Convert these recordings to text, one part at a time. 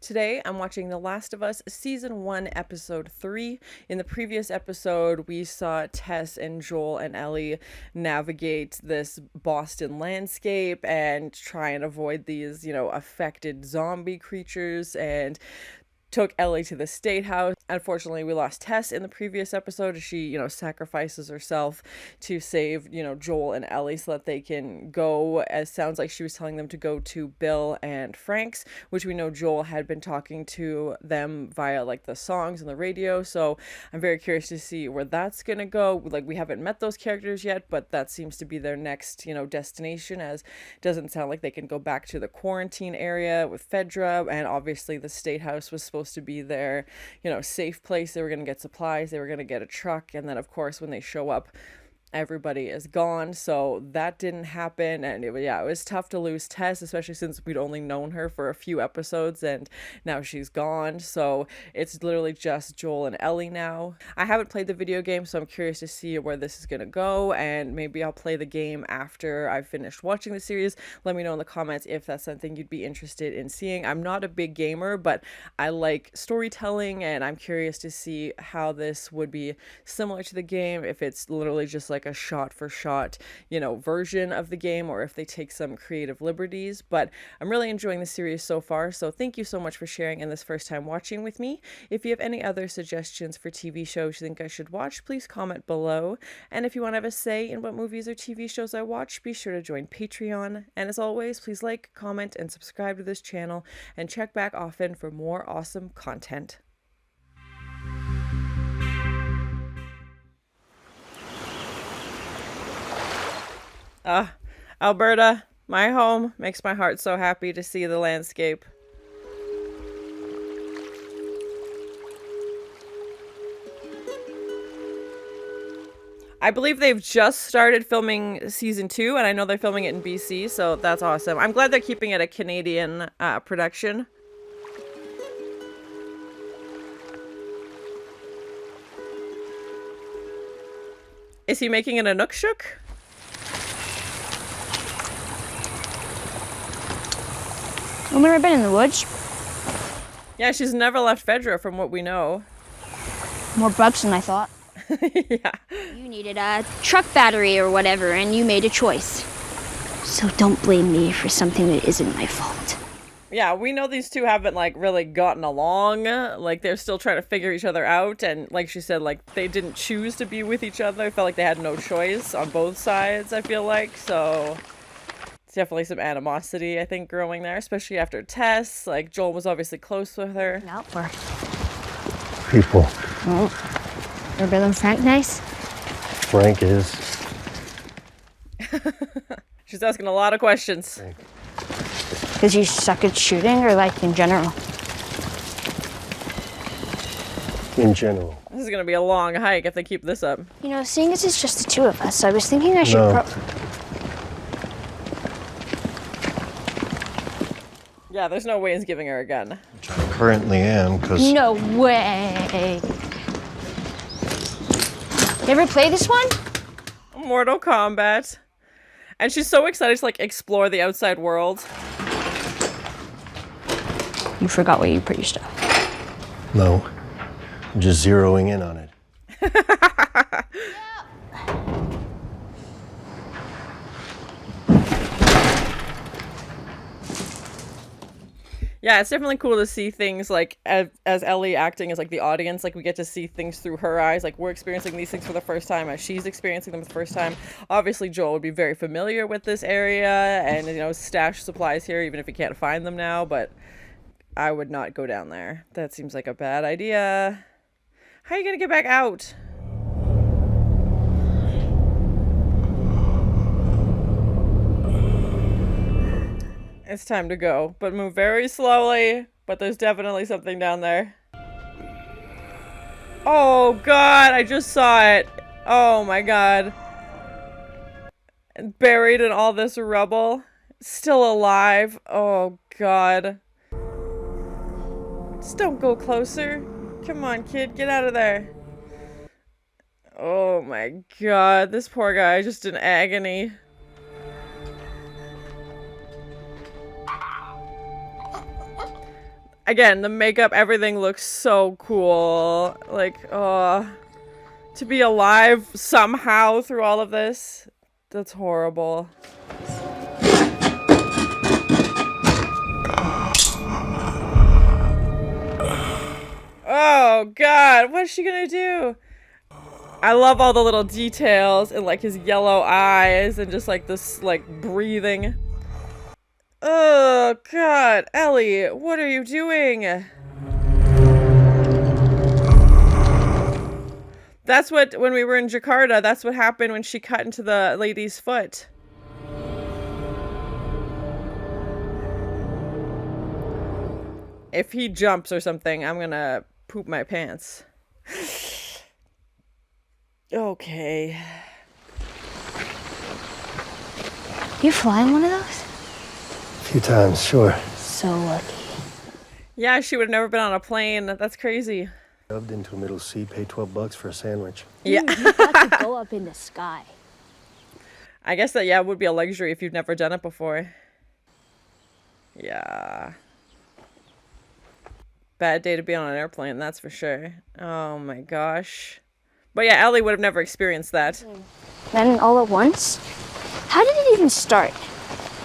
Today, I'm watching The Last of Us Season 1, Episode 3. In the previous episode, we saw Tess and Joel and Ellie navigate this Boston landscape and try and avoid these, affected zombie creatures, and took Ellie to the state house. Unfortunately, we lost Tess in the previous episode. She, sacrifices herself to save, Joel and Ellie so that they can go, as sounds like she was telling them to go to Bill and Frank's, which we know Joel had been talking to them via like the songs and the radio. So I'm very curious to see where that's going to go. Like, we haven't met those characters yet, but that seems to be their next, destination, as it doesn't sound like they can go back to the quarantine area with Fedra. And obviously the state house was supposed to be their, safe place. They were going to get supplies, they were going to get a truck, and then of course when they show up, everybody is gone. So that didn't happen, and it was tough to lose Tess, especially since we'd only known her for a few episodes and now she's gone. So it's literally just Joel and Ellie now. I haven't played the video game, so I'm curious to see where this is gonna go, and maybe I'll play the game after I've finished watching the series. Let me know in the comments if that's something you'd be interested in seeing. I'm not a big gamer, but I like storytelling, and I'm curious to see how this would be similar to the game, if it's literally just like a shot for shot, version of the game, or if they take some creative liberties. But I'm really enjoying the series so far, so thank you so much for sharing in this first time watching with me. If you have any other suggestions for TV shows you think I should watch, please comment below. And if you want to have a say in what movies or TV shows I watch, be sure to join Patreon. And as always, please like, comment, and subscribe to this channel, and check back often for more awesome content. Alberta, my home, makes my heart so happy to see the landscape. I believe they've just started filming season 2, and I know they're filming it in BC, so that's awesome. I'm glad they're keeping it a Canadian production. Is he making an Inukshuk? I've never been in the woods. Yeah, she's never left Fedra from what we know. More bugs than I thought. Yeah. You needed a truck battery or whatever, and you made a choice. So don't blame me for something that isn't my fault. Yeah, we know these two haven't, really gotten along. Like, they're still trying to figure each other out, and like she said, they didn't choose to be with each other. I felt like they had no choice on both sides, I feel like, so... Definitely some animosity, I think, growing there, especially after Tess. Like, Joel was obviously close with her. No, we're people. Oh. Are Bill and Frank nice? Frank is. She's asking a lot of questions. Because you suck at shooting, or in general? In general. This is gonna be a long hike if they keep this up. Seeing as it's just the two of us, I was thinking I should No. Yeah, there's no way he's giving her a gun. Which I currently am, because... No way! You ever play this one? Mortal Kombat. And she's so excited to, explore the outside world. You forgot where you put your stuff. No. I'm just zeroing in on it. Yeah, it's definitely cool to see things as Ellie acting as the audience. We get to see things through her eyes. We're experiencing these things for the first time as she's experiencing them for the first time. Obviously, Joel would be very familiar with this area and, stash supplies here, even if he can't find them now. But I would not go down there. That seems like a bad idea. How are you gonna get back out? It's time to go, but move very slowly. But there's definitely something down there. Oh god, I just saw it. Oh my god. Buried in all this rubble. Still alive. Oh god. Just don't go closer. Come on, kid, get out of there. Oh my god, this poor guy is just in agony. Again, the makeup, everything looks so cool. Like, oh, to be alive somehow through all of this, that's horrible. Oh God, what is she gonna do? I love all the little details and like his yellow eyes and just like this like breathing. Oh God, Ellie, what are you doing? That's what, when we were in Jakarta, that's what happened when she cut into the lady's foot. If he jumps or something, I'm gonna poop my pants. Okay. You fly in one of those? A few times, sure. So lucky. Yeah, she would have never been on a plane. That's crazy. Shoved into a middle seat, paid $12 for a sandwich. Yeah. You got to go up in the sky. I guess that, yeah, would be a luxury if you've never done it before. Yeah. Bad day to be on an airplane, that's for sure. Oh my gosh. But yeah, Ellie would have never experienced that. Then all at once? How did it even start?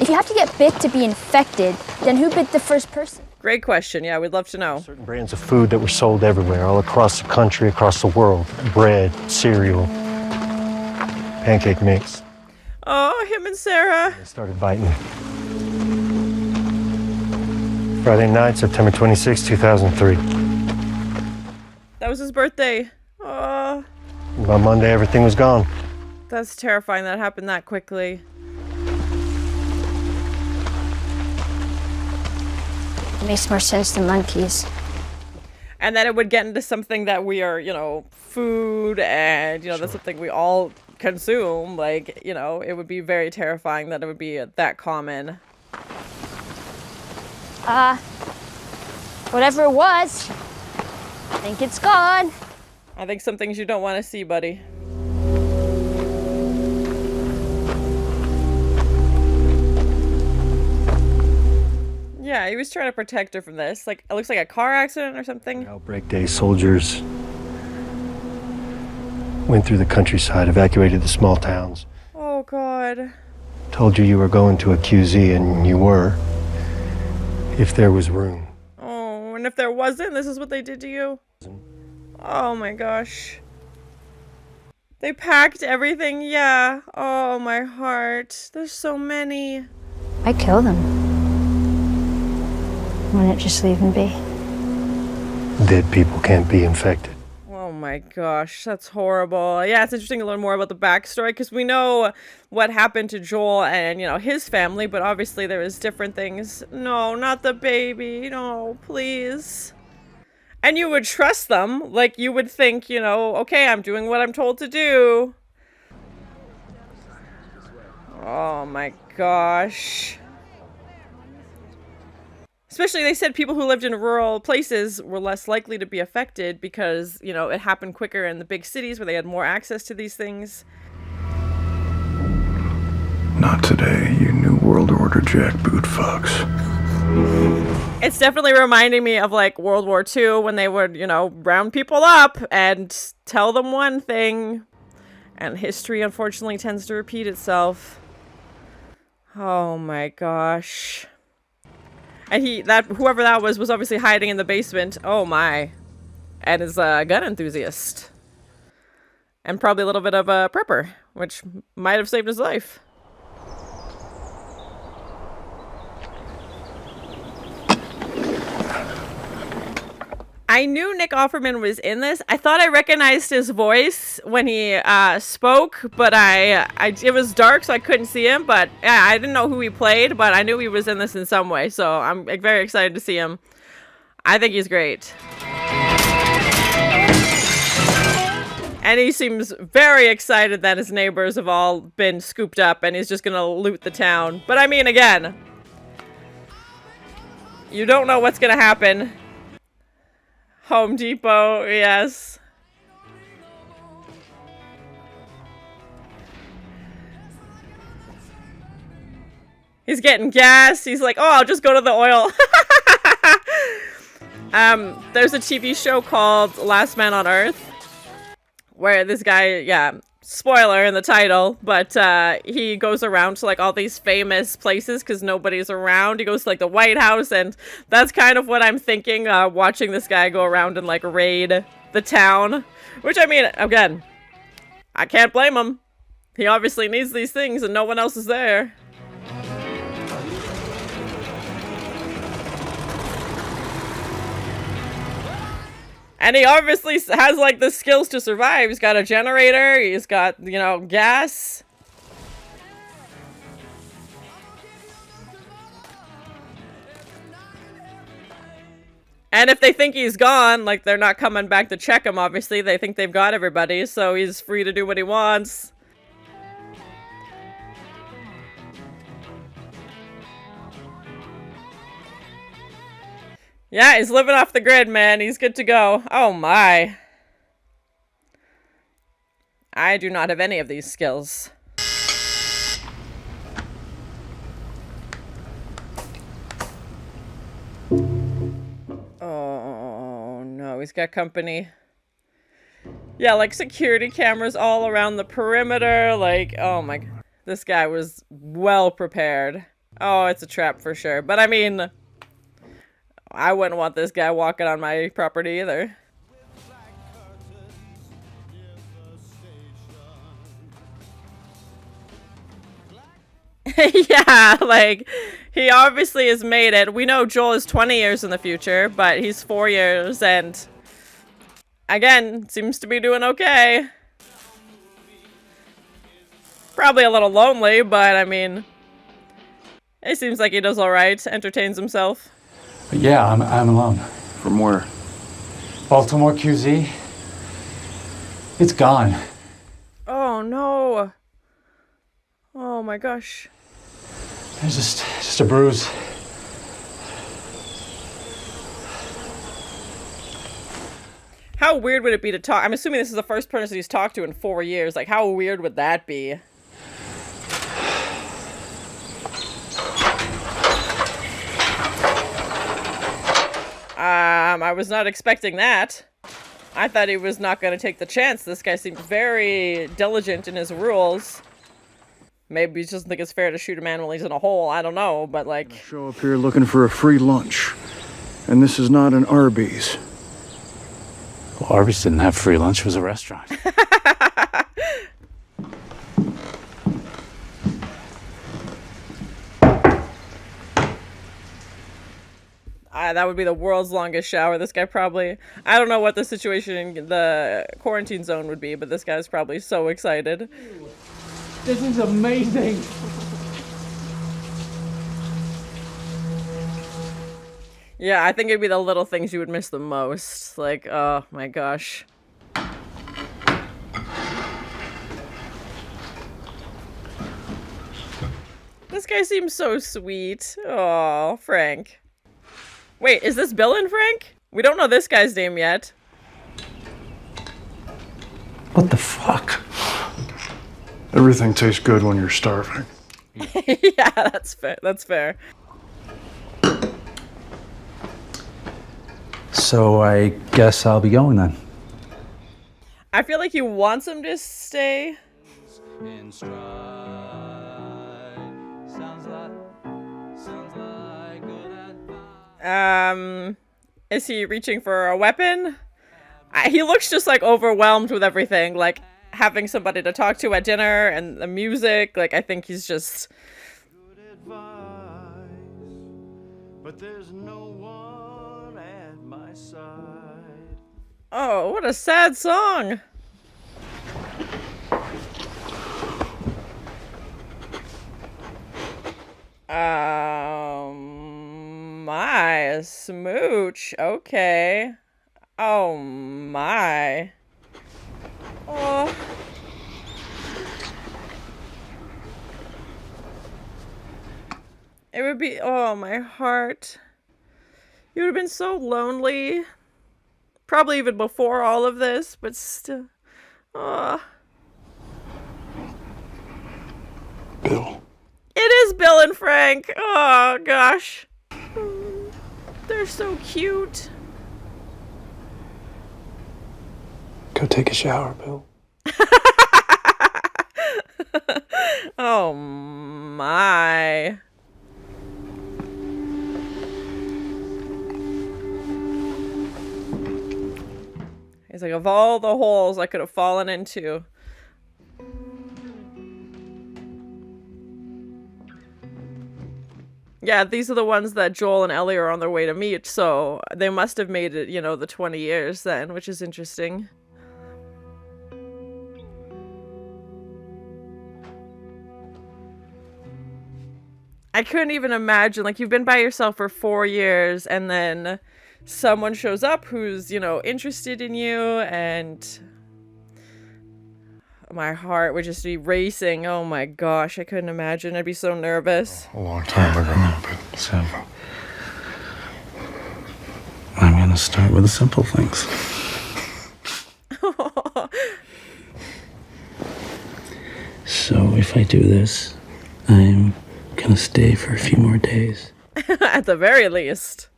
If you have to get bit to be infected, then who bit the first person? Great question. Yeah, we'd love to know. Certain brands of food that were sold everywhere, all across the country, across the world. Bread, cereal, pancake mix. Oh, him and Sarah. They started biting me. Friday night, September 26, 2003. That was his birthday. Oh, By Monday, everything was gone. that's terrifying that happened that quickly. It makes more sense than monkeys. And then it would get into something that we are, you know, food and, you know, that's something we all consume. Like, you know, it would be very terrifying that it would be that common. Whatever it was, I think it's gone. I think some things you don't want to see, buddy. Yeah, he was trying to protect her from this. Like, it looks like a car accident or something. Outbreak day, soldiers went through the countryside, evacuated the small towns. Oh, God. Told you were going to a QZ, and you were, if there was room. Oh, and if there wasn't, this is what they did to you? Oh my gosh. They packed everything, yeah. Oh, my heart. There's so many. I kill them. Wouldn't it just leave them be? Dead people can't be infected. Oh my gosh, that's horrible. Yeah, it's interesting to learn more about the backstory because we know what happened to Joel and, you know, his family, but obviously there was different things. No, not the baby. No, please. And you would trust them. Like, you would think, you know, okay, I'm doing what I'm told to do. Oh my gosh. Especially, they said people who lived in rural places were less likely to be affected because, you know, it happened quicker in the big cities where they had more access to these things. Not today, you New World Order jackboot fucks. It's definitely reminding me of, like, World War II when they would, you know, round people up and tell them one thing. And history, unfortunately, tends to repeat itself. Oh my gosh. And whoever that was obviously hiding in the basement. Oh my. And is a gun enthusiast. And probably a little bit of a prepper, which might have saved his life. I knew Nick Offerman was in this. I thought I recognized his voice when he spoke, but it was dark, so I couldn't see him. But yeah, I didn't know who he played, but I knew he was in this in some way. So I'm very excited to see him. I think he's great. And he seems very excited that his neighbors have all been scooped up and he's just gonna loot the town. But I mean, again, you don't know what's gonna happen. Home Depot, yes. He's getting gas. He's like, oh, I'll just go to the oil. There's a TV show called Last Man on Earth, where this guy, yeah, spoiler in the title, but he goes around to like all these famous places because nobody's around. He goes to like the White House, and that's kind of what I'm thinking, watching this guy go around and like raid the town. Which, I mean, again, I can't blame him. He obviously needs these things and no one else is there. And he obviously has, like, the skills to survive. He's got a generator, he's got, you know, gas. And if they think he's gone, like, they're not coming back to check him, obviously. They think they've got everybody, so he's free to do what he wants. Yeah, he's living off the grid, man. He's good to go. Oh my. I do not have any of these skills. Oh no, he's got company. Yeah, like security cameras all around the perimeter. Like, oh my. This guy was well prepared. Oh, it's a trap for sure. But I mean, I wouldn't want this guy walking on my property either. Yeah, like, he obviously has made it. We know Joel is 20 years in the future, but he's 4 years, and again, seems to be doing okay. Probably a little lonely, but I mean, it seems like he does alright, entertains himself. Yeah, I'm alone. From where? Baltimore QZ. It's gone. Oh no. Oh my gosh. It's just a bruise. How weird would it be to talk? I'm assuming this is the first person he's talked to in 4 years. Like, how weird would that be? I was not expecting that. I thought he was not going to take the chance. This guy seemed very diligent in his rules. Maybe he doesn't think it's fair to shoot a man while he's in a hole. I don't know, but like... Show up here looking for a free lunch. And this is not an Arby's. Well, Arby's didn't have free lunch. It was a restaurant. That would be the world's longest shower. This guy probably... I don't know what the situation in the quarantine zone would be, but this guy's probably so excited. This is amazing. Yeah, I think it'd be the little things you would miss the most. Like, oh my gosh. This guy seems so sweet. Oh, Frank. Wait, is this Bill and Frank? We don't know this guy's name yet. What the fuck? Everything tastes good when you're starving. Yeah, that's fair. That's fair. So I guess I'll be going then. I feel like he wants him to stay. Is he reaching for a weapon? He looks just like overwhelmed with everything, like having somebody to talk to at dinner and the music. Like, I think he's just... Good advice, but there's no one at my side. Oh, what a sad song. My, a smooch. Okay. Oh my. Oh. It would be, oh, my heart. You would have been so lonely. Probably even before all of this, but still. Oh. Bill. It is Bill and Frank. Oh, gosh. They're so cute. Go take a shower, Bill. Oh my. He's like, of all the holes I could have fallen into. Yeah, these are the ones that Joel and Ellie are on their way to meet, so they must have made it, the 20 years then, which is interesting. I couldn't even imagine, like, you've been by yourself for 4 years, and then someone shows up who's, interested in you, and my heart would just be racing. Oh my gosh, I couldn't imagine. I'd be so nervous. A long time ago, but So, I'm gonna start with the simple things. So, if I do this, I'm gonna stay for a few more days. At the very least.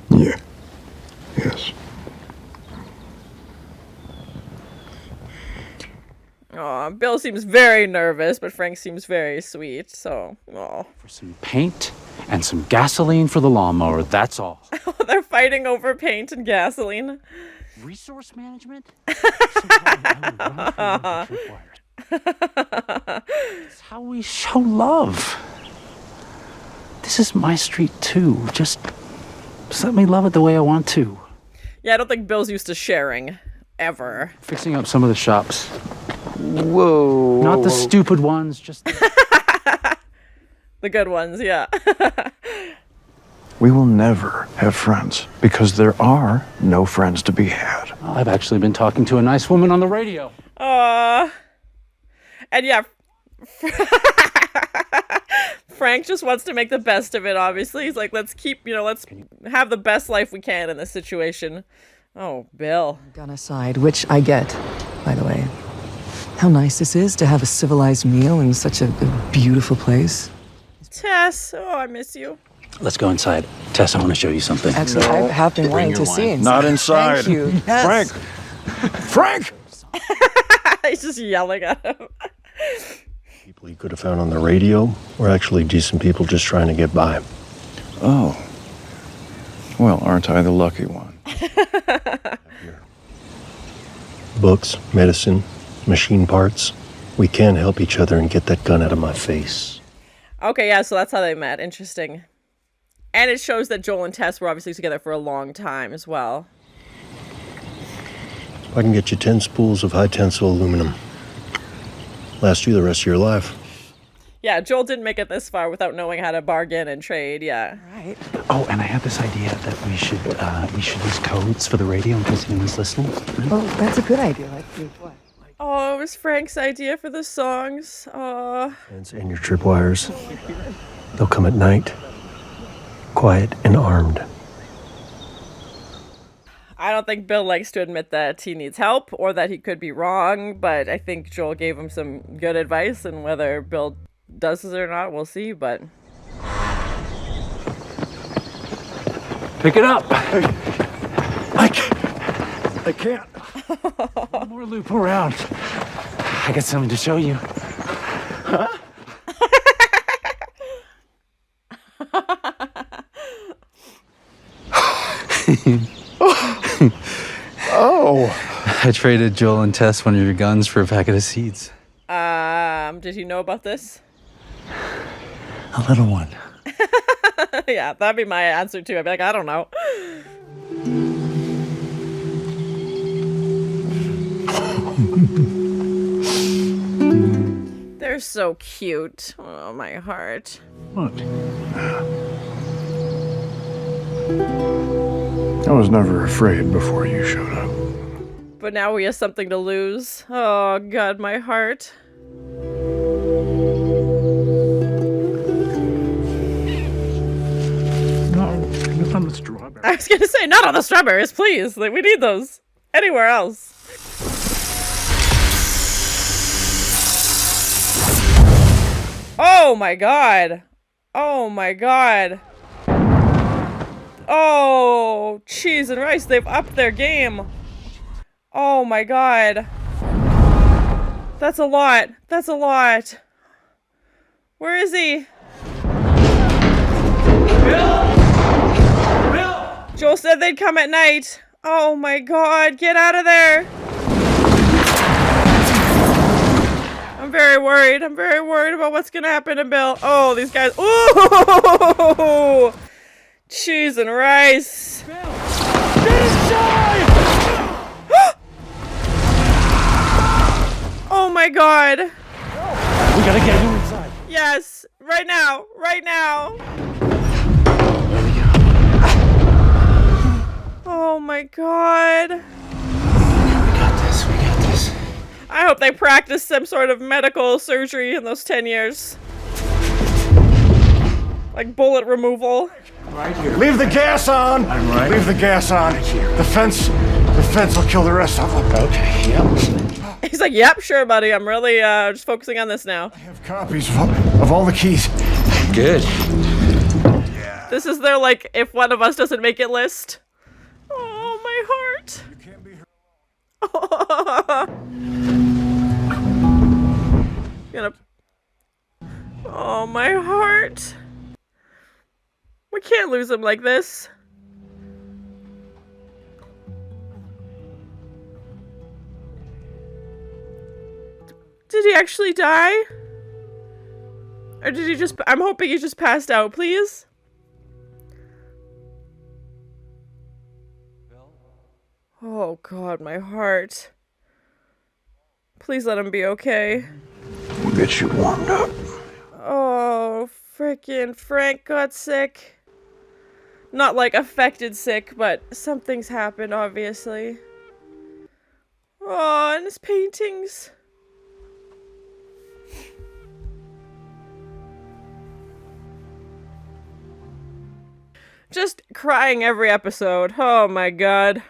Yeah. Yes. Aw, Bill seems very nervous, but Frank seems very sweet, so, aw. For some paint and some gasoline for the lawnmower, that's all. They're fighting over paint and gasoline. Resource management? It's how we show love. This is my street too. Just let me love it the way I want to. Yeah, I don't think Bill's used to sharing. Ever. Fixing up some of the shops. whoa. Not the stupid ones, just The good ones, yeah. We will never have friends because there are no friends to be had. I've actually been talking to a nice woman on the radio. And yeah, Frank just wants to make the best of it, obviously. He's like, let's have the best life we can in this situation. Oh, Bill. Gun aside, which I get, by the way. How nice this is to have a civilized meal in such a beautiful place. Tess, oh, I miss you. Let's go inside. Tess, I want to show you something. Actually, I have been wanting your to see wine. it. Not inside. Thank you. Yes. Frank! He's just yelling at him. People you could have found on the radio were actually decent people just trying to get by. Oh. Well, aren't I the lucky one? Books, medicine, machine parts. We can help each other and get that gun out of my face. Okay, yeah, so that's how they met. Interesting. And it shows that Joel and Tess were obviously together for a long time as well. I can get you 10 spools of high-tensile aluminum. Last you the rest of your life. Yeah, Joel didn't make it this far without knowing how to bargain and trade, yeah. Right. Oh, and I had this idea that we should use codes for the radio in case anyone's listening. Oh, that's a good idea. Like what? Oh, it was Frank's idea for the songs. Oh. And your tripwires. They'll come at night. Quiet and armed. I don't think Bill likes to admit that he needs help or that he could be wrong, but I think Joel gave him some good advice, and whether Bill does this or not, we'll see, but... Pick it up. I can't. One more loop around. I got something to show you. Oh. I traded Joel and Tess one of your guns for a packet of seeds. Did he know about this? A little one. Yeah, that'd be my answer too. I'd be like, I don't know. They're so cute. Oh, my heart. Look. I was never afraid before you showed up. But now we have something to lose. Oh, God, my heart. No, not on the strawberry. I was gonna say, not on the strawberries, please. Like, we need those. Anywhere else. Oh my god. Oh my god. Oh, cheese and rice, they've upped their game. Oh my god. That's a lot. That's a lot. Where is he? Joel said they'd come at night. Oh my god, get out of there. I'm very worried. I'm very worried about what's gonna happen to Bill. Oh, these guys. Ooh! Cheese and rice. Bill! Get inside! Oh my god. We gotta get you inside. Yes, right now. Right now. Oh my god. We got this. We got this. I hope they practiced some sort of medical surgery in those 10 years. Like bullet removal. Right here. Leave the gas on! I'm right. Leave the gas on. The fence will kill the rest of them. Okay, yep. He's like, yep, sure, buddy. I'm really just focusing on this now. I have copies of all the keys. Good. This is their, like, if one of us doesn't make it list. Oh, my heart. You can't be hurt. Oh, my heart. We can't lose him like this. Did he actually die? Or did he just... I'm hoping he just passed out, please. Oh, God, my heart. Please let him be okay. We'll get you warmed up. Oh, frickin' Frank got sick. Not like affected sick, but something's happened, obviously. Oh, and his paintings. Just crying every episode. Oh my god.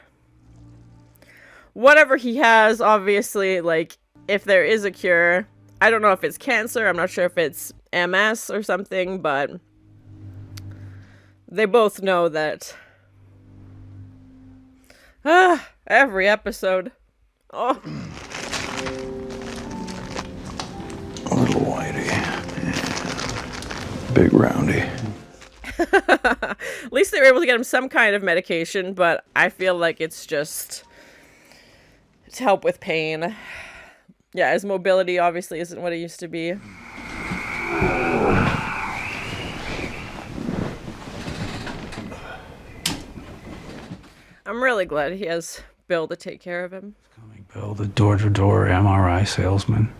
Whatever he has, obviously, like, if there is a cure. I don't know if it's cancer. I'm not sure if it's MS or something, but they both know that. Every episode. Oh. A little whitey. Yeah. Big roundy. At least they were able to get him some kind of medication, but I feel like it's just to help with pain. Yeah, his mobility obviously isn't what it used to be. I'm really glad he has Bill to take care of him. Coming, Bill, the door-to-door MRI salesman.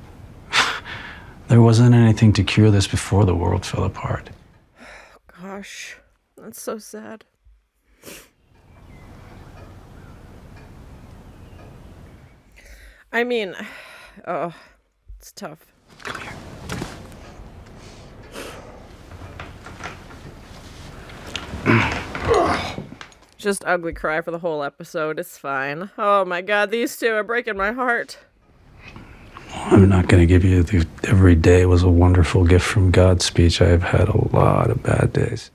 There wasn't anything to cure this before the world fell apart. Gosh, that's so sad. I mean, oh, it's tough. Come here. Just ugly cry for the whole episode. It's fine. Oh my god, these two are breaking my heart. I'm not going to give you the every day was a wonderful gift from God speech. I have had a lot of bad days.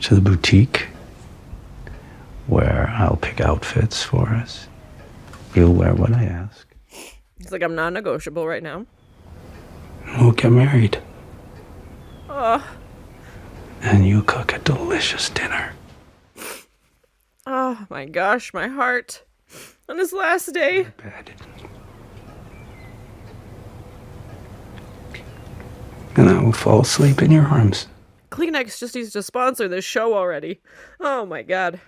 To the boutique where I'll pick outfits for us. You'll wear what I ask. It's like I'm non-negotiable right now. We'll get married. Oh. And you cook a delicious dinner. Oh my gosh, my heart. On his last day. Bed. And I will fall asleep in your arms. Kleenex just needs to sponsor this show already. Oh my god.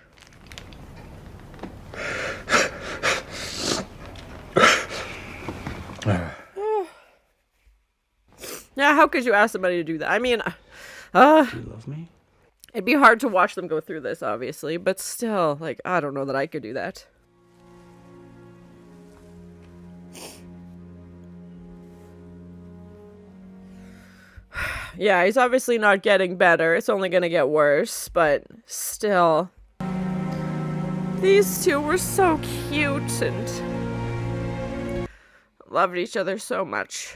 Yeah, how could you ask somebody to do that? I mean, Do you love me? it'd be hard to watch them go through this, obviously, but still, like, I don't know that I could do that. Yeah, he's obviously not getting better. It's only gonna get worse, but still. These two were so cute and loved each other so much.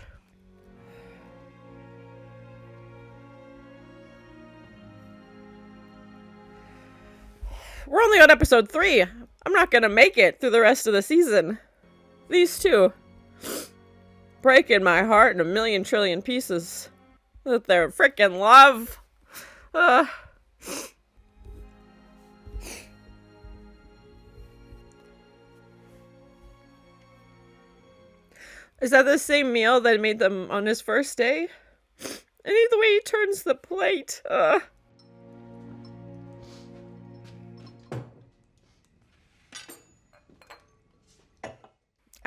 We're only on episode 3. I'm not gonna make it through the rest of the season. These two. Breaking my heart in a million trillion pieces. With their frickin' love. Is that the same meal that made them on his first day? I need the way he turns the plate.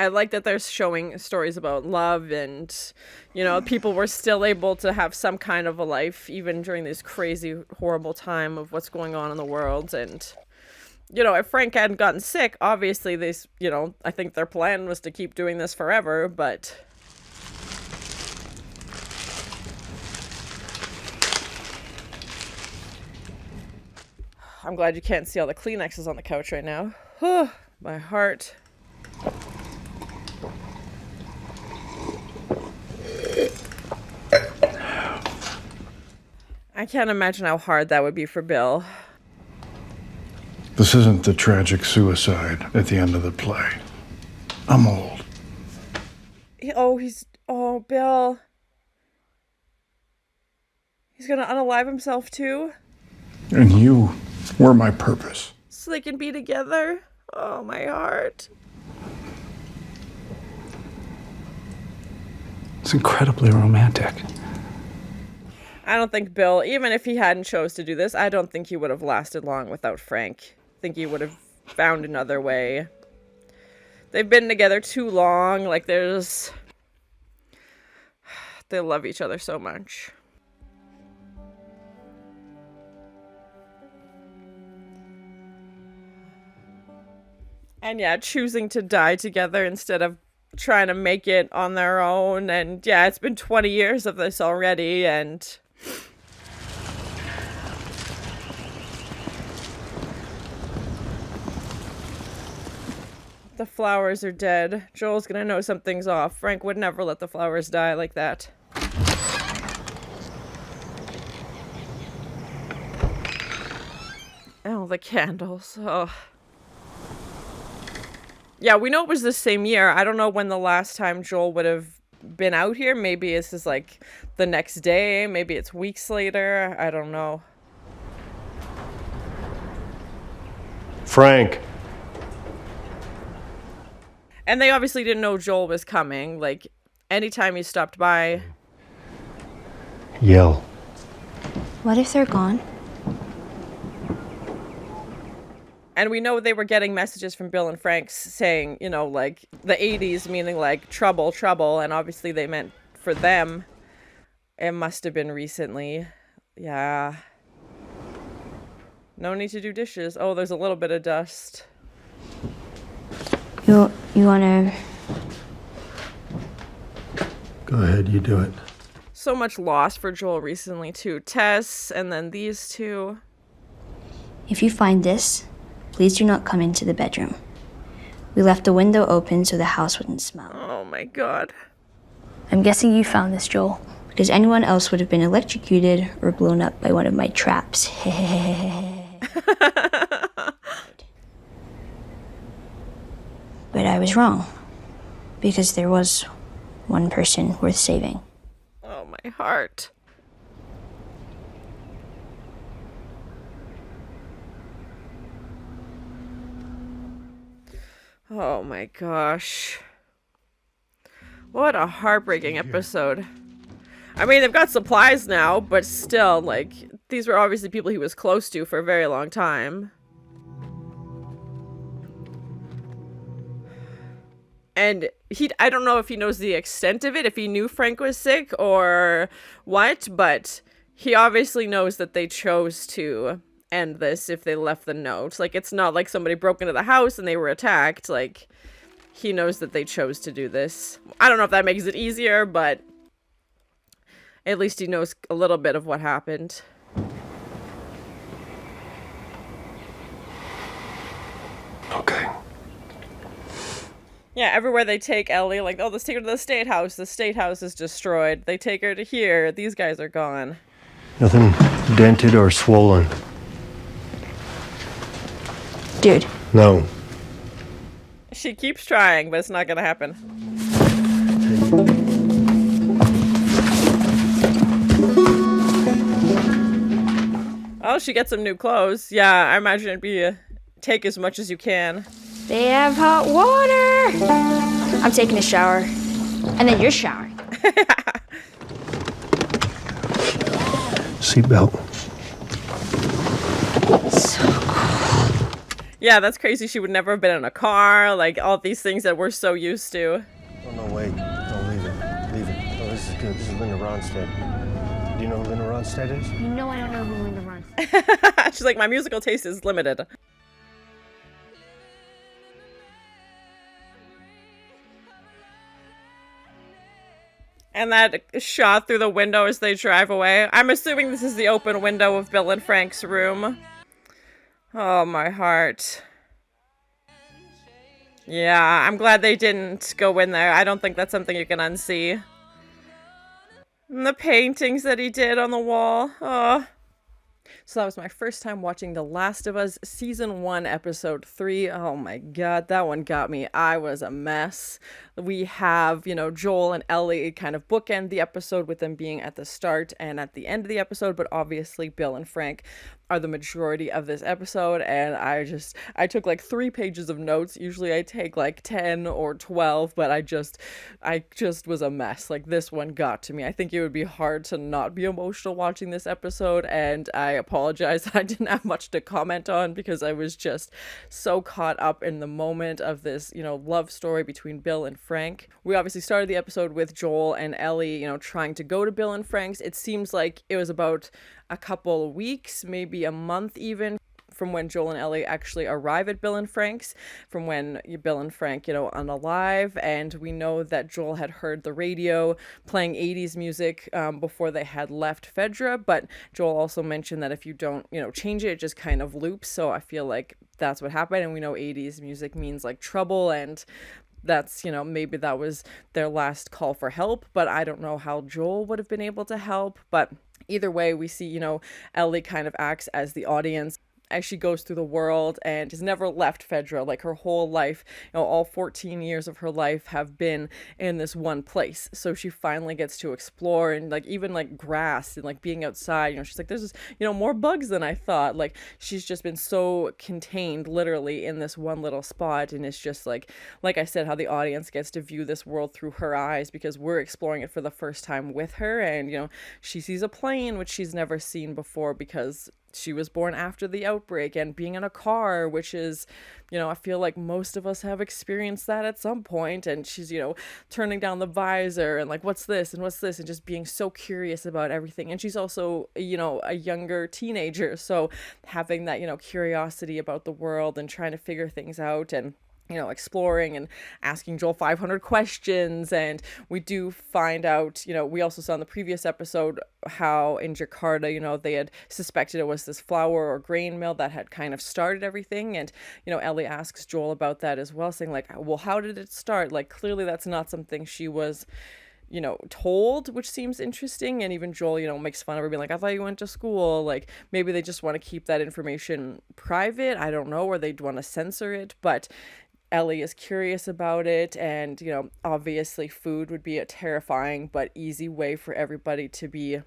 I like that they're showing stories about love and, you know, people were still able to have some kind of a life even during this crazy, horrible time of what's going on in the world. And, you know, if Frank hadn't gotten sick, obviously this, you know, I think their plan was to keep doing this forever, but... I'm glad you can't see all the Kleenexes on the couch right now. My heart. I can't imagine how hard that would be for Bill. This isn't the tragic suicide at the end of the play. I'm old. Oh, Bill. He's gonna unalive himself too? And you were my purpose. So they can be together? Oh, my heart. It's incredibly romantic. I don't think Bill, even if he hadn't chose to do this, I don't think he would have lasted long without Frank. I think he would have found another way. They've been together too long. Like, there's... They love each other so much. And yeah, choosing to die together instead of trying to make it on their own. And yeah, it's been 20 years of this already, and... The flowers are dead. Joel's gonna know something's off. Frank would never let the flowers die like that. Oh, the candles. Oh. Yeah, we know it was the same year. I don't know when the last time Joel would have been out here. Maybe this is like the next day. Maybe it's weeks later. I don't know. Frank. And they obviously didn't know Joel was coming. Like, anytime he stopped by. Yell. What if they're gone? And we know they were getting messages from Bill and Frank saying, you know, like, the 80s, meaning, like, trouble, trouble. And obviously they meant for them. It must have been recently. Yeah. No need to do dishes. Oh, there's a little bit of dust. You wanna... Go ahead, you do it. So much loss for Joel recently, too. Tess, and then these two. If you find this, please do not come into the bedroom. We left the window open so the house wouldn't smell. Oh my god. I'm guessing you found this, Joel, because anyone else would have been electrocuted or blown up by one of my traps. But I was wrong, because there was one person worth saving. Oh, my heart. Oh my gosh. What a heartbreaking episode. I mean, they've got supplies now, but still, like, these were obviously people he was close to for a very long time. And I don't know if he knows the extent of it, if he knew Frank was sick or what, but he obviously knows that they chose to end this if they left the note. Like, it's not like somebody broke into the house and they were attacked. Like, he knows that they chose to do this. I don't know if that makes it easier, but at least he knows a little bit of what happened. Okay. Yeah, everywhere they take Ellie, like, oh, let's take her to the state house. The state house is destroyed. They take her to here. These guys are gone. Nothing dented or swollen. Dude, No. She keeps trying, but it's not gonna happen. Oh, she gets some new clothes. Yeah, I imagine it'd be take as much as you can. They have hot water. I'm taking a shower. And then you're showering. Seatbelt. So cool. Yeah, that's crazy. She would never have been in a car. Like, all these things that we're so used to. Oh, no, wait. No, leave it. Leave it. Oh, this is good. This is Linda Ronstadt. Do you know who Linda Ronstadt is? You know I don't know who Linda runs. She's like, my musical taste is limited. And that shot through the window as they drive away. I'm assuming this is the open window of Bill and Frank's room. Oh, my heart. Yeah, I'm glad they didn't go in there. I don't think that's something you can unsee. And the paintings that he did on the wall. Oh. So that was my first time watching The Last of Us Season 1, Episode 3. Oh my god, that one got me. I was a mess. We have, Joel and Ellie kind of bookend the episode with them being at the start and at the end of the episode, but obviously Bill and Frank are the majority of this episode, and I took like 3 pages of notes. Usually I take like 10 or 12, but I just was a mess. Like, this one got to me. I think it would be hard to not be emotional watching this episode, and I apologize I didn't have much to comment on because I was just so caught up in the moment of this, love story between Bill and Frank. We obviously started the episode with Joel and Ellie, trying to go to Bill and Frank's. It seems like it was about a couple of weeks, maybe a month even, from when Joel and Ellie actually arrive at Bill and Frank's, from when Bill and Frank, unalive. And we know that Joel had heard the radio playing 80s music before they had left Fedra, but Joel also mentioned that if you don't, change it, it just kind of loops. So I feel like that's what happened. And we know 80s music means like trouble, and that's, maybe that was their last call for help, but I don't know how Joel would have been able to help. But either way, we see, Ellie kind of acts as the audience as she goes through the world and has never left Fedra. Like, her whole life, all 14 years of her life have been in this one place. So she finally gets to explore and even grass and being outside. She's like, there's more bugs than I thought. Like, she's just been so contained literally in this one little spot, and it's just like I said, how the audience gets to view this world through her eyes because we're exploring it for the first time with her. And she sees a plane which she's never seen before because she was born after the outbreak, and being in a car, which is, I feel like most of us have experienced that at some point. And she's, turning down the visor and what's this and what's this, and just being so curious about everything. And she's also, a younger teenager. So having that, curiosity about the world and trying to figure things out, and exploring and asking Joel 500 questions. And we do find out, we also saw in the previous episode how in Jakarta, they had suspected it was this flour or grain mill that had kind of started everything. And, Ellie asks Joel about that as well, saying well, how did it start? Clearly that's not something she was told, which seems interesting. And even Joel, makes fun of her, being like, I thought you went to school. Maybe they just want to keep that information private. I don't know, or they'd want to censor it, but Ellie is curious about it. And, obviously food would be a terrifying but easy way for everybody to be,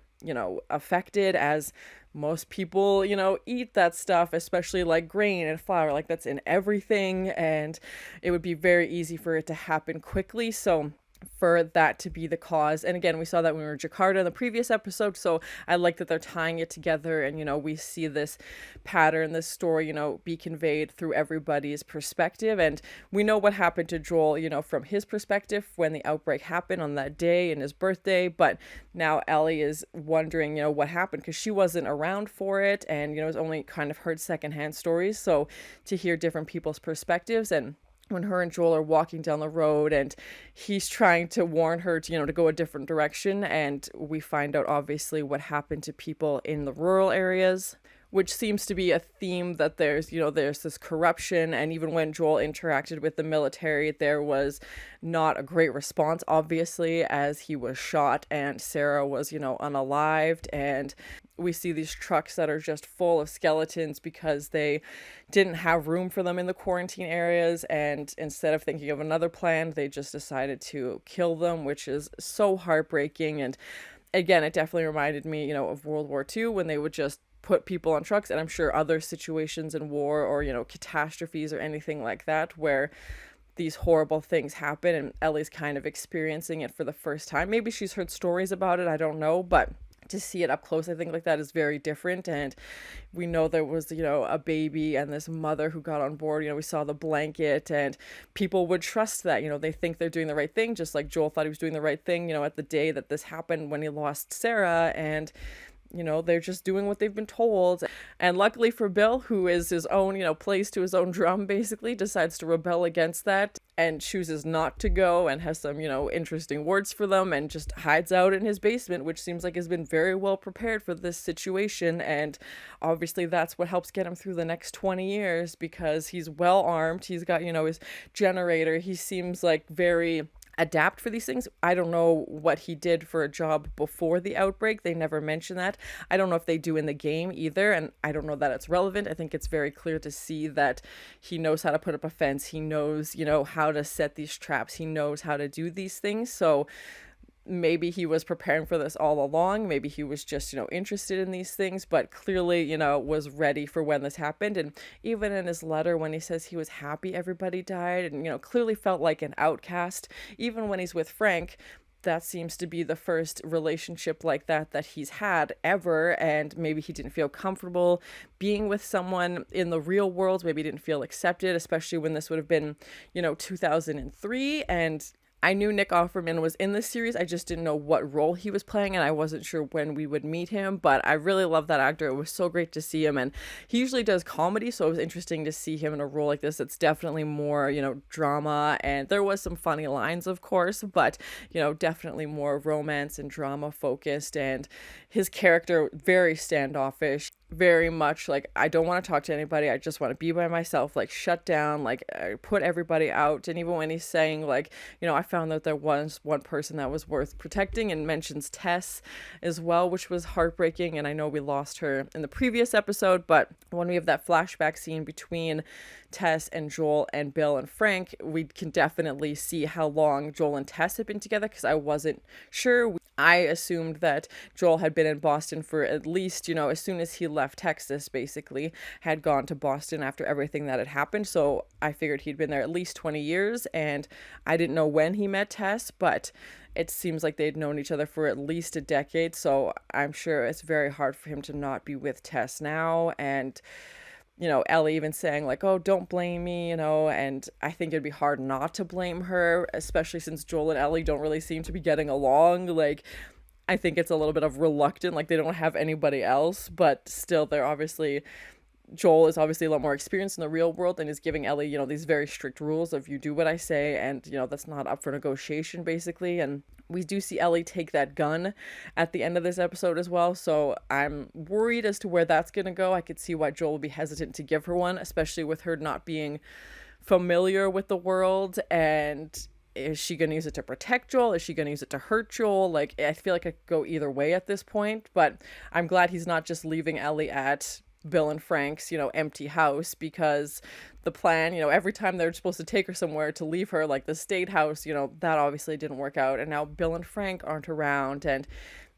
affected, as most people, eat that stuff, especially grain and flour. That's in everything, and it would be very easy for it to happen quickly. So for that to be the cause. And again, we saw that when we were in Jakarta in the previous episode, so I like that they're tying it together, and we see this pattern, this story, be conveyed through everybody's perspective. And we know what happened to Joel, from his perspective when the outbreak happened on that day and his birthday, but now Ellie is wondering, what happened, because she wasn't around for it, and has only kind of heard secondhand stories. So to hear different people's perspectives, and when her and Joel are walking down the road and he's trying to warn her to, to go a different direction. And we find out obviously what happened to people in the rural areas. which seems to be a theme that there's this corruption. And even when Joel interacted with the military, there was not a great response, obviously, as he was shot and Sarah was, unalived. And we see these trucks that are just full of skeletons because they didn't have room for them in the quarantine areas. And instead of thinking of another plan, they just decided to kill them, which is so heartbreaking. And again, it definitely reminded me, of World War II when they would just put people on trucks. And I'm sure other situations in war or, catastrophes or anything like that where these horrible things happen and Ellie's kind of experiencing it for the first time. Maybe she's heard stories about it, I don't know, but to see it up close, I think like that is very different. And we know there was, a baby and this mother who got on board. We saw the blanket and people would trust that, they think they're doing the right thing, just like Joel thought he was doing the right thing, at the day that this happened when he lost Sarah. And they're just doing what they've been told. And luckily for Bill, who is his own, plays to his own drum, basically, decides to rebel against that and chooses not to go and has some, interesting words for them and just hides out in his basement, which seems like has been very well prepared for this situation. And obviously that's what helps get him through the next 20 years because he's well armed. He's got, his generator. He seems like very adapt for these things. I don't know what he did for a job before the outbreak. They never mention that. I don't know if they do in the game either, and I don't know that it's relevant. I think it's very clear to see that he knows how to put up a fence. He knows, how to set these traps. He knows how to do these things. So maybe he was preparing for this all along. Maybe he was just, interested in these things, but clearly, was ready for when this happened. And even in his letter, when he says he was happy everybody died and, clearly felt like an outcast, even when he's with Frank, that seems to be the first relationship like that he's had ever. And maybe he didn't feel comfortable being with someone in the real world. Maybe he didn't feel accepted, especially when this would have been, 2003. And I knew Nick Offerman was in this series. I just didn't know what role he was playing, and I wasn't sure when we would meet him, but I really love that actor. It was so great to see him, and he usually does comedy, so it was interesting to see him in a role like this. It's definitely more, drama, and there was some funny lines, of course, but, definitely more romance and drama focused, and his character very standoffish. Very much like, I don't want to talk to anybody, I just want to be by myself, like shut down, like put everybody out. And even when he's saying like, I found that there was one person that was worth protecting, and mentions Tess as well, which was heartbreaking. And I know we lost her in the previous episode, but when we have that flashback scene between Tess and Joel and Bill and Frank, we can definitely see how long Joel and Tess had been together, because I wasn't sure. I assumed that Joel had been in Boston for at least, as soon as he left Texas, basically, had gone to Boston after everything that had happened. So I figured he'd been there at least 20 years, and I didn't know when he met Tess, but it seems like they'd known each other for at least a decade. So I'm sure it's very hard for him to not be with Tess now. And Ellie even saying like, oh, don't blame me, and I think it'd be hard not to blame her, especially since Joel and Ellie don't really seem to be getting along. Like, I think it's a little bit of reluctant, like they don't have anybody else, but still Joel is obviously a lot more experienced in the real world and is giving Ellie, these very strict rules of you do what I say, and, that's not up for negotiation, basically. And we do see Ellie take that gun at the end of this episode as well, so I'm worried as to where that's going to go. I could see why Joel would be hesitant to give her one, especially with her not being familiar with the world. And is she going to use it to protect Joel? Is she going to use it to hurt Joel? Like, I feel like it could go either way at this point, but I'm glad he's not just leaving Ellie at Bill and Frank's, empty house, because the plan, every time they're supposed to take her somewhere to leave her, like the state house, that obviously didn't work out. And now Bill and Frank aren't around. And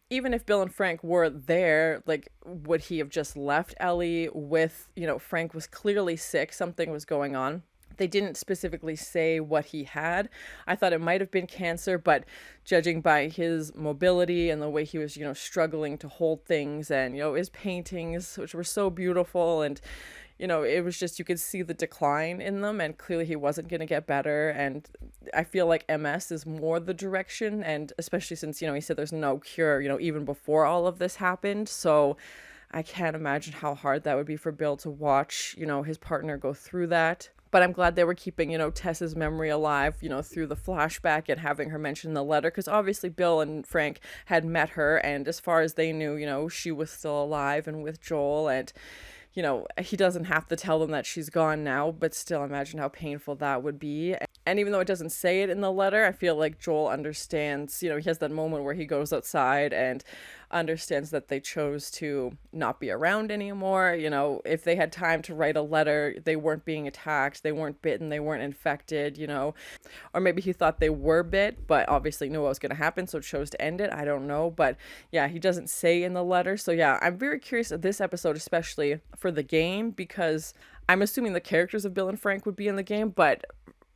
even if Bill and Frank were there, like, would he have just left Ellie with, Frank was clearly sick, something was going on. They didn't specifically say what he had. I thought it might have been cancer, but judging by his mobility and the way he was, struggling to hold things, and, his paintings, which were so beautiful, and, it was just, you could see the decline in them, and clearly he wasn't going to get better. And I feel like MS is more the direction, and especially since, he said there's no cure, even before all of this happened. So I can't imagine how hard that would be for Bill to watch, his partner go through that. But I'm glad they were keeping, Tess's memory alive, through the flashback and having her mention the letter. Because obviously Bill and Frank had met her. And as far as they knew, she was still alive and with Joel. And, he doesn't have to tell them that she's gone now. But still, imagine how painful that would be. And even though it doesn't say it in the letter, I feel like Joel understands, he has that moment where he goes outside and understands that they chose to not be around anymore. If they had time to write a letter, they weren't being attacked, they weren't bitten, they weren't infected, or maybe he thought they were bit, but obviously knew what was going to happen, so chose to end it. I don't know. But yeah, he doesn't say in the letter. So yeah, I'm very curious of this episode, especially for the game, because I'm assuming the characters of Bill and Frank would be in the game, but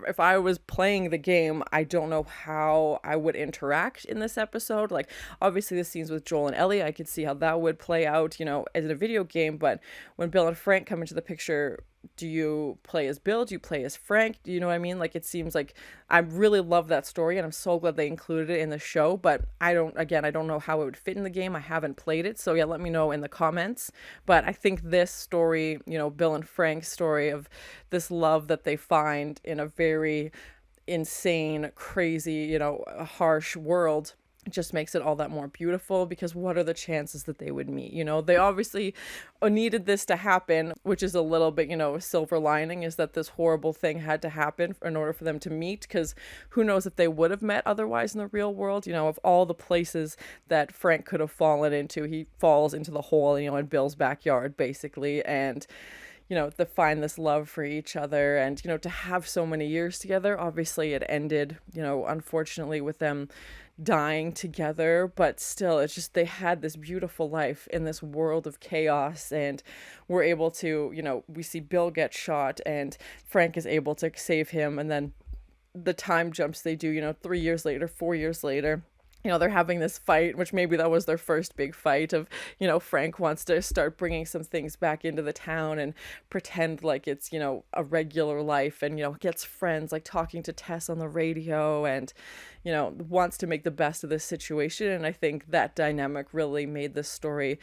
if I was playing the game, I don't know how I would interact in this episode. Like, obviously the scenes with Joel and Ellie, I could see how that would play out, as in a video game. But when Bill and Frank come into the picture, do you play as Bill? Do you play as Frank? Do you know what I mean? Like, it seems like I really love that story, and I'm so glad they included it in the show. But I don't know how it would fit in the game. I haven't played it. So yeah, let me know in the comments. But I think this story, Bill and Frank's story of this love that they find in a very insane, crazy, harsh world, just makes it all that more beautiful. Because what are the chances that they would meet? They obviously needed this to happen, which is a little bit, a silver lining, is that this horrible thing had to happen in order for them to meet. Because who knows if they would have met otherwise in the real world. Of all the places that Frank could have fallen into, he falls into the hole, in Bill's backyard basically. And to find this love for each other, and to have so many years together. Obviously it ended, unfortunately, with them dying together, but still, it's just, they had this beautiful life in this world of chaos, and we're able to, we see Bill get shot and Frank is able to save him, and then the time jumps they do, 3 years later, 4 years later, they're having this fight, which maybe that was their first big fight of, Frank wants to start bringing some things back into the town and pretend like it's, a regular life, and, gets friends, like talking to Tess on the radio, and, wants to make the best of this situation. And I think that dynamic really made this story,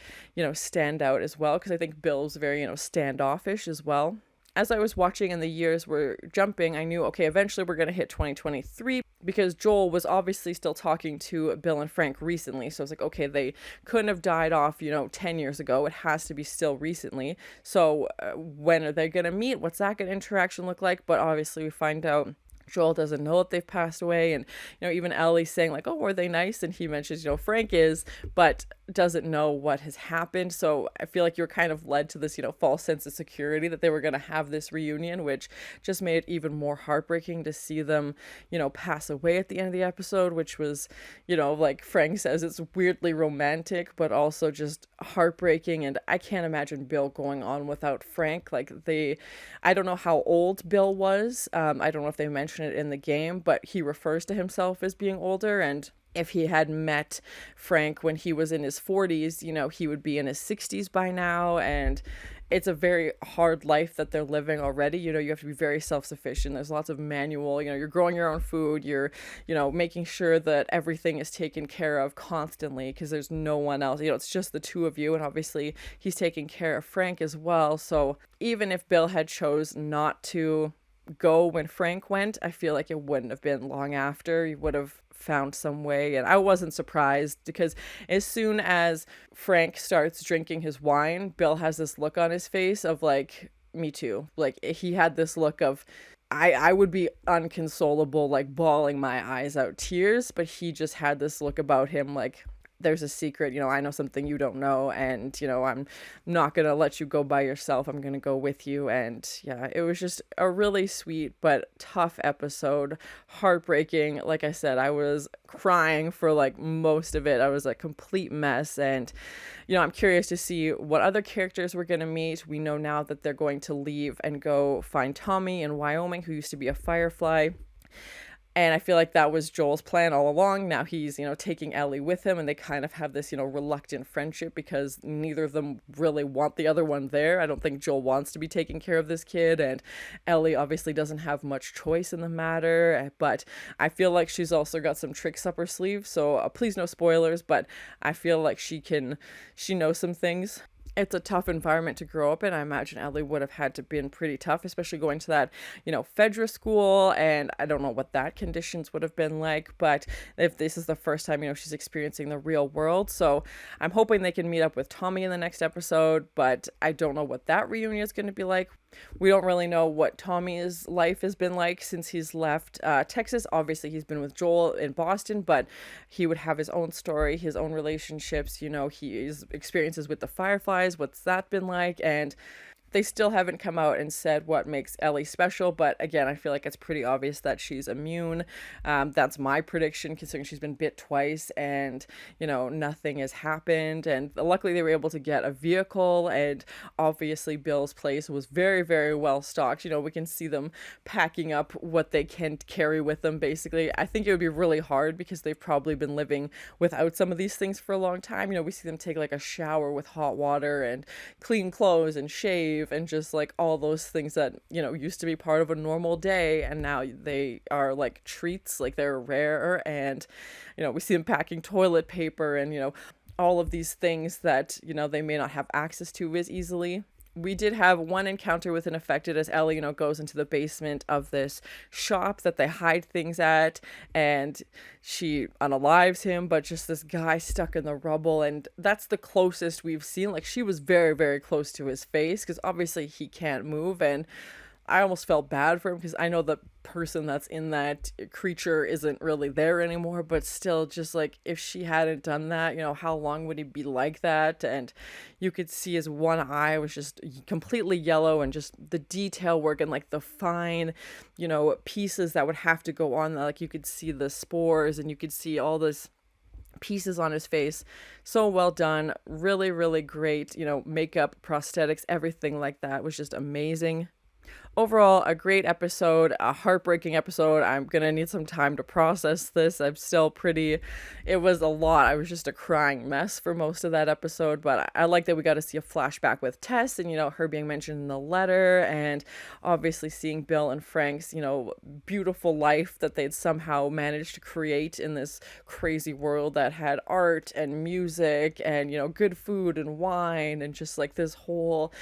stand out as well, because I think Bill's very, standoffish as well. As I was watching and the years were jumping, I knew, okay, eventually we're going to hit 2023, because Joel was obviously still talking to Bill and Frank recently. So I was like, okay, they couldn't have died off, 10 years ago. It has to be still recently. So when are they going to meet? What's that going to interaction look like? But obviously we find out Joel doesn't know that they've passed away, and even Ellie saying like, oh, were they nice? And he mentions Frank is, but doesn't know what has happened. So I feel like you're kind of led to this false sense of security that they were going to have this reunion, which just made it even more heartbreaking to see them pass away at the end of the episode, which was like Frank says, it's weirdly romantic but also just heartbreaking. And I can't imagine Bill going on without Frank. Like, I don't know how old Bill was. I don't know if they mentioned it in the game, but he refers to himself as being older, and if he had met Frank when he was in his 40s, he would be in his 60s by now. And it's a very hard life that they're living already. You have to be very self-sufficient. There's lots of manual, you're growing your own food, you're, making sure that everything is taken care of constantly, because there's no one else, it's just the two of you. And obviously he's taking care of Frank as well. So even if Bill had chose not to go when Frank went, I feel like it wouldn't have been long after. He would have found some way. And I wasn't surprised, because as soon as Frank starts drinking his wine, Bill has this look on his face of like, me too. Like, he had this look of, I would be unconsolable, like bawling my eyes out tears, but he just had this look about him like, there's a secret, I know something you don't know, and, I'm not going to let you go by yourself. I'm going to go with you. And yeah, it was just a really sweet but tough episode. Heartbreaking. Like I said, I was crying for like most of it. I was a complete mess. And, I'm curious to see what other characters we're going to meet. We know now that they're going to leave and go find Tommy in Wyoming, who used to be a Firefly. And I feel like that was Joel's plan all along. Now he's, taking Ellie with him, and they kind of have this, reluctant friendship, because neither of them really want the other one there. I don't think Joel wants to be taking care of this kid, and Ellie obviously doesn't have much choice in the matter, but I feel like she's also got some tricks up her sleeve. So please no spoilers, but I feel like she knows some things. it's a tough environment to grow up in. I imagine Ellie would have had to been pretty tough, especially going to that, Fedra school, and I don't know what that conditions would have been like, but if this is the first time, she's experiencing the real world. So I'm hoping they can meet up with Tommy in the next episode, but I don't know what that reunion is going to be like. We don't really know what Tommy's life has been like since he's left Texas. Obviously, he's been with Joel in Boston, but he would have his own story, his own relationships, his experiences with the Fireflies, what's that been like, and they still haven't come out and said what makes Ellie special, but again, I feel like it's pretty obvious that she's immune. That's my prediction, considering she's been bit twice and, nothing has happened. And luckily they were able to get a vehicle, and obviously Bill's place was very, very well stocked. We can see them packing up what they can carry with them, basically. I think it would be really hard because they've probably been living without some of these things for a long time. We see them take like a shower with hot water and clean clothes and shave and just like all those things that used to be part of a normal day, and now they are like treats, like they're rare. And we see them packing toilet paper and all of these things that they may not have access to as easily. We did have one encounter with an affected as Ellie, goes into the basement of this shop that they hide things at, and she unalives him, but just this guy stuck in the rubble, and that's the closest we've seen. Like, she was very, very close to his face, because obviously he can't move, and I almost felt bad for him because I know the person that's in that creature isn't really there anymore, but still, just like, if she hadn't done that, how long would he be like that? And you could see his one eye was just completely yellow, and just the detail work and like the fine, pieces that would have to go on, like you could see the spores and you could see all this pieces on his face. So well done. Really, really great, makeup, prosthetics, everything like that was just amazing. Overall, a great episode, a heartbreaking episode. I'm gonna need some time to process this. It was a lot. I was just a crying mess for most of that episode, but I like that we got to see a flashback with Tess and, her being mentioned in the letter, and obviously seeing Bill and Frank's, beautiful life that they'd somehow managed to create in this crazy world that had art and music and, good food and wine and just like this whole,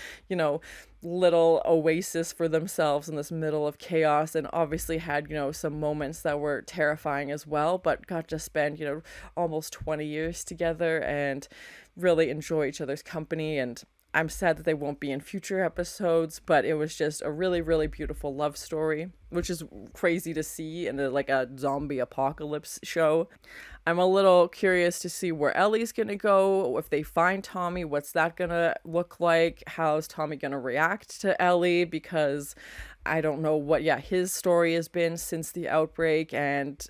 little oasis for themselves in this middle of chaos, and obviously had some moments that were terrifying as well, but got to spend almost 20 years together and really enjoy each other's company. And I'm sad that they won't be in future episodes, but it was just a really, really beautiful love story, which is crazy to see in a zombie apocalypse show. I'm a little curious to see where Ellie's gonna go. If they find Tommy, what's that gonna look like? How's Tommy gonna react to Ellie? Because I don't know what his story has been since the outbreak, and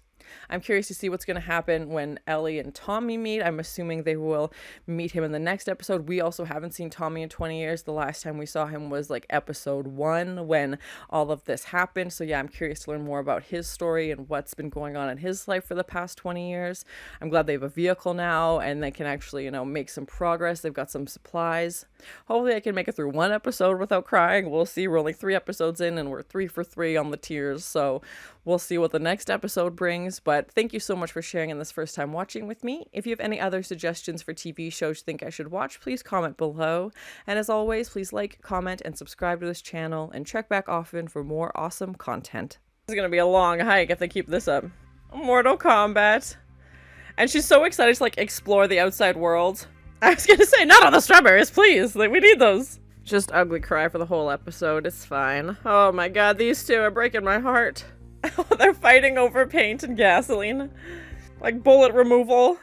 I'm curious to see what's going to happen when Ellie and Tommy meet. I'm assuming they will meet him in the next episode. We also haven't seen Tommy in 20 years. The last time we saw him was like episode 1 when all of this happened. So I'm curious to learn more about his story and what's been going on in his life for the past 20 years. I'm glad they have a vehicle now and they can actually, make some progress. They've got some supplies. Hopefully I can make it through one episode without crying. We'll see. We're only 3 episodes in and we're 3 for 3 on the tears. So we'll see what the next episode brings. But thank you so much for sharing in this first time watching with me. If you have any other suggestions for TV shows you think I should watch, please comment below. And as always, please like, comment, and subscribe to this channel, and check back often for more awesome content. This is going to be a long hike if they keep this up. Mortal Kombat. And she's so excited to explore the outside world. I was going to say, not all the strawberries, please. We need those. Just ugly cry for the whole episode. It's fine. Oh my god, these two are breaking my heart. They're fighting over paint and gasoline. Like bullet removal.